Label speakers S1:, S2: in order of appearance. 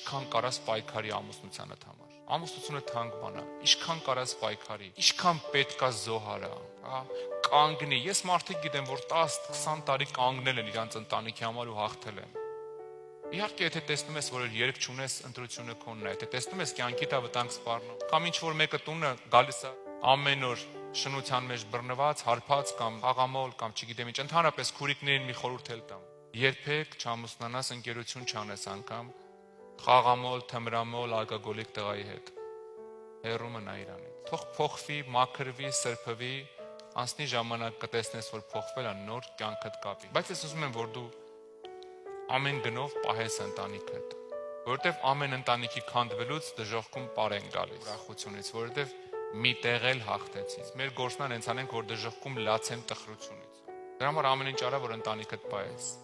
S1: ինչքան կարաս պայքարի ամուսնությանդ համար։ Ամուսնությունը թանկ բան է, ինչքան կարաս պայքարի, ինչքան պետքա զոհարա, կանգնի։ Ես մարդիկ գիտեմ, որ 10-20 տարի կանգնել են իրանց ընտանիքի համար ու հաղթել են։ Իհարկե, եթե տեսնում ես, որ երկ չունես, ընտրությունը քոնն է, եթե տեսնում ես կյանքիդ է վտանգ սպառնում, կամ ինչ որ մեկը տունը գալիս է ամեն օր շնության մեջ բռնված, հարբած կամ աղամոլ կամ չգիտեմ ինչ, ընդհանրապես քուրիկներին մի խորհուրդ էլ տամ։ Երբեք չամուսնանաս, ընկերություն չանես անգամ խաղամոլ, թմրամոլ, ալկոգոլիկ տղայի հետ։ Հեռու մնա իրանից։ Թող փոխվի, մաքրվի, սրբվի, անցնի ժամանակ կտեսնես, որ փոխվել է, նոր կյանքդ կապի։ Բայց ես ուզում եմ, որ դու ամեն գնով պահես ընտանիքդ, որովհետև ամեն ընտանիքի քանդվելուց դժոխքում պար են գալիս ուրախությունից, որովհետև մի տեղ էլ հաղթեցին։ Մեր գործն է հենց անենք, որ դժոխքում լացեն տխրությունից։ Դրա համար ամեն ինչ արա, որ ընտանիքդ պահես։